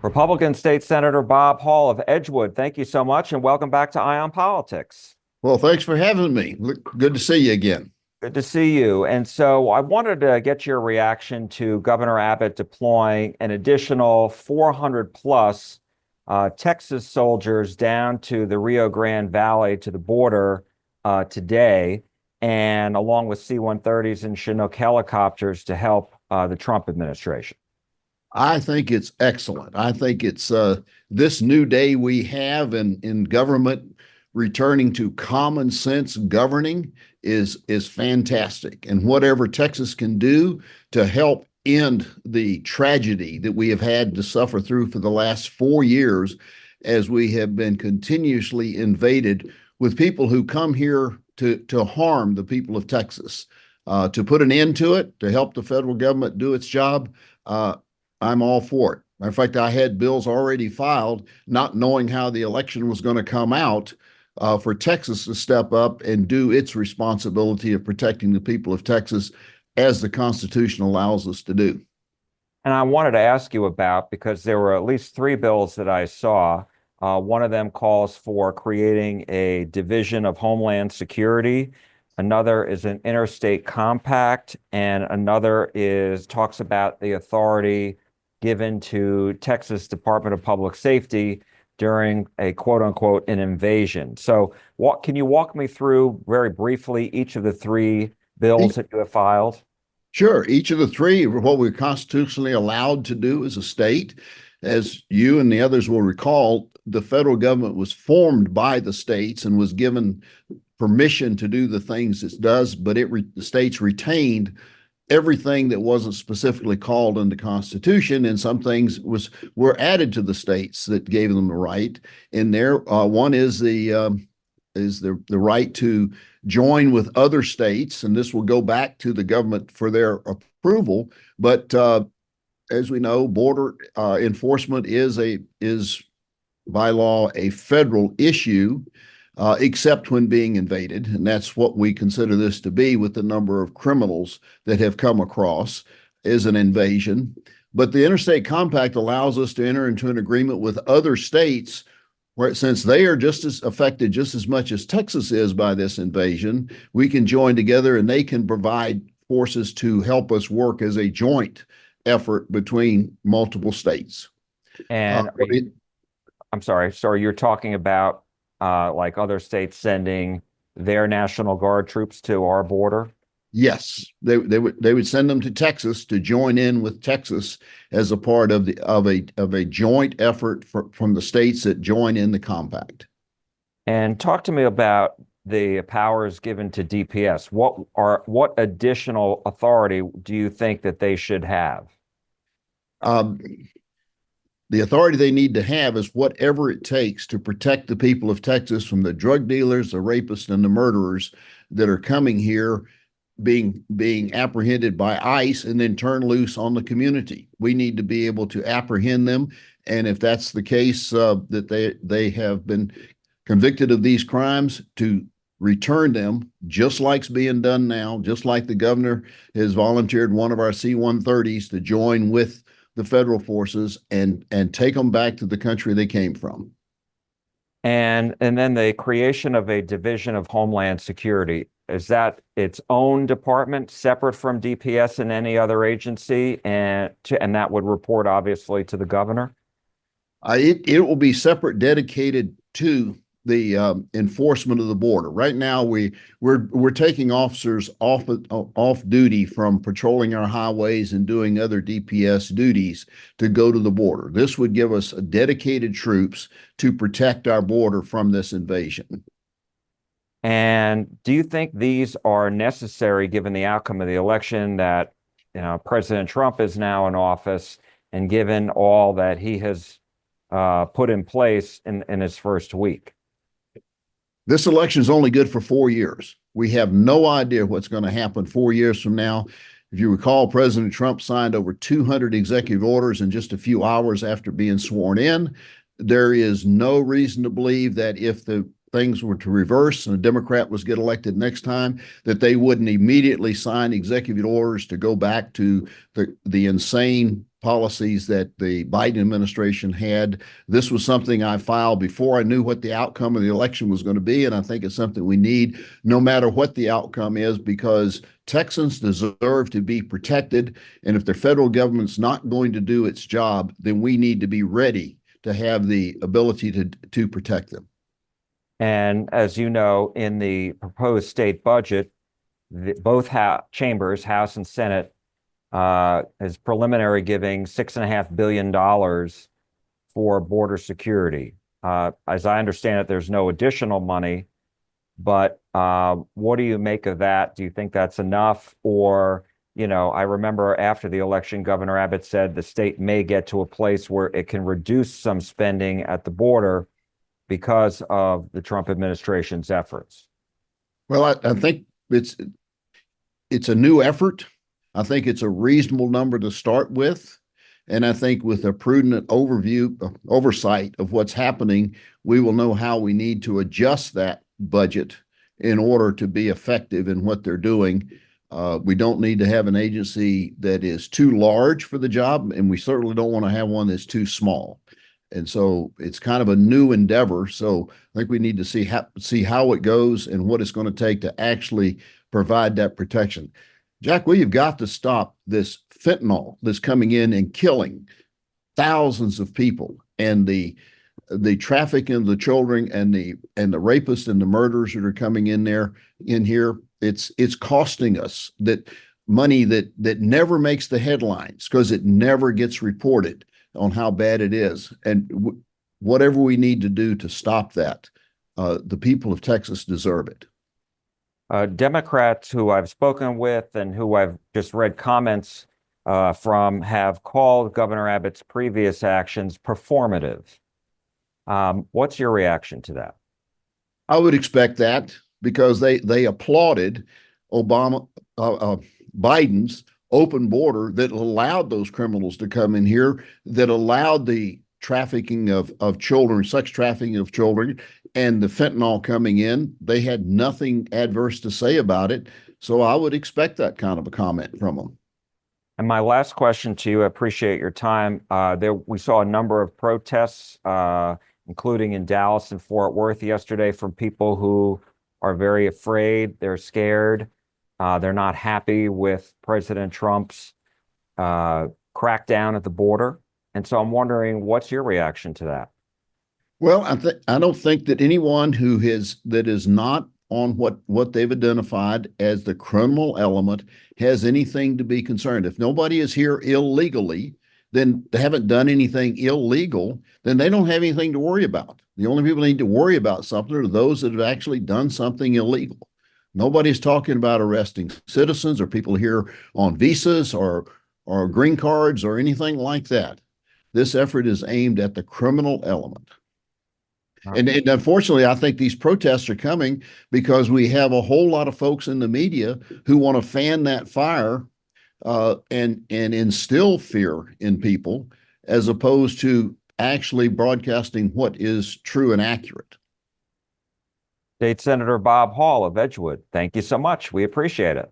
Republican State Senator Bob Hall of Edgewood, thank you so much and welcome back to Ion Politics. Well, thanks for having me. Good to see you again. Good to see you. And so I wanted to get your reaction to Governor Abbott deploying an additional 400 plus Texas soldiers down to the Rio Grande Valley to the border today, and along with C-130s and Chinook helicopters to help the Trump administration. I think it's excellent. I think it's this new day we have in government returning to common sense governing is fantastic. And whatever Texas can do to help end the tragedy that we have had to suffer through for the last 4 years, as we have been continuously invaded with people who come here to harm the people of Texas, to put an end to it, to help the federal government do its job. I'm all for it. Matter of fact, I had bills already filed, not knowing how the election was going to come out, for Texas to step up and do its responsibility of protecting the people of Texas as the Constitution allows us to do. And I wanted to ask you about, because there were at least three bills that I saw. One of them calls for creating a division of Homeland Security. Another is an interstate compact, and another talks about the authority given to Texas Department of Public Safety during a quote unquote an invasion. So can you walk me through very briefly each of the three bills that you have filed? Sure. Each of the three are what we're constitutionally allowed to do as a state. As you and the others will recall, the federal government was formed by the states and was given permission to do the things it does, but the states retained everything that wasn't specifically called in the Constitution, and some things were added to the states that gave them the right. In there, one is the right to join with other states, and this will go back to the government for their approval. But as we know, border enforcement is by law a federal issue, except when being invaded. And that's what we consider this to be, with the number of criminals that have come across, is an invasion. But the Interstate Compact allows us to enter into an agreement with other states where, since they are just as affected just as much as Texas is by this invasion, we can join together and they can provide forces to help us work as a joint effort between multiple states. And I'm sorry, you're talking about like other states sending their National Guard troops to our border? Yes, they would send them to Texas to join in with Texas as a part of a joint effort from the states that join in the compact. And talk to me about the powers given to DPS. What additional authority do you think that they should have? Um, the authority they need to have is whatever it takes to protect the people of Texas from the drug dealers, the rapists, and the murderers that are coming here, being apprehended by ICE and then turned loose on the community. We need to be able to apprehend them, and if that's the case, that they have been convicted of these crimes, to return them, just like's being done now, just like the governor has volunteered one of our C-130s to join with the federal forces and take them back to the country they came from. And then the creation of a division of Homeland Security. Is that its own department, separate from DPS and any other agency, and that would report obviously to the governor? It will be separate, dedicated to the enforcement of the border. Right now, we're taking officers off duty from patrolling our highways and doing other DPS duties to go to the border. This would give us dedicated troops to protect our border from this invasion. And do you think these are necessary given the outcome of the election, that President Trump is now in office, and given all that he has put in place in his first week? This election is only good for 4 years. We have no idea what's going to happen 4 years from now. If you recall, President Trump signed over 200 executive orders in just a few hours after being sworn in. There is no reason to believe that if the things were to reverse and a Democrat was get elected next time, that they wouldn't immediately sign executive orders to go back to the insane policies that the Biden administration had. This was something I filed before I knew what the outcome of the election was going to be, and I think it's something we need no matter what the outcome is, because Texans deserve to be protected, and if the federal government's not going to do its job, then we need to be ready to have the ability to protect them. And as you know, in the proposed state budget, both chambers, House and Senate, is preliminary giving $6.5 billion for border security. As I understand it, there's no additional money, but what do you make of that? Do you think that's enough? Or, I remember after the election, Governor Abbott said the state may get to a place where it can reduce some spending at the border because of the Trump administration's efforts. Well, I think it's a new effort. I think it's a reasonable number to start with. And I think with a prudent oversight of what's happening, we will know how we need to adjust that budget in order to be effective in what they're doing. We don't need to have an agency that is too large for the job, and we certainly don't want to have one that's too small. And so it's kind of a new endeavor. So I think we need to see how it goes and what it's going to take to actually provide that protection. Jack, we've got to stop this fentanyl that's coming in and killing thousands of people, and the trafficking of the children and the rapists and the murderers that are coming in here. It's costing us that money that never makes the headlines because it never gets reported on how bad it is. And whatever we need to do to stop that, the people of Texas deserve it. Democrats who I've spoken with and who I've just read comments from have called Governor Abbott's previous actions performative. What's your reaction to that? I would expect that because they applauded Biden's open border that allowed those criminals to come in here, that allowed the trafficking of children, sex trafficking of children, and the fentanyl coming in. They had nothing adverse to say about it. So I would expect that kind of a comment from them. And my last question to you, I appreciate your time. We saw a number of protests, including in Dallas and Fort Worth yesterday, from people who are very afraid, they're scared, they're not happy with President Trump's crackdown at the border. And so I'm wondering, what's your reaction to that? Well, I don't think that anyone that is not on what they've identified as the criminal element has anything to be concerned. If nobody is here illegally, then they haven't done anything illegal, then they don't have anything to worry about. The only people that need to worry about something are those that have actually done something illegal. Nobody's talking about arresting citizens or people here on visas or green cards or anything like that. This effort is aimed at the criminal element. And unfortunately, I think these protests are coming because we have a whole lot of folks in the media who want to fan that fire and instill fear in people, as opposed to actually broadcasting what is true and accurate. State Senator Bob Hall of Edgewood, thank you so much. We appreciate it.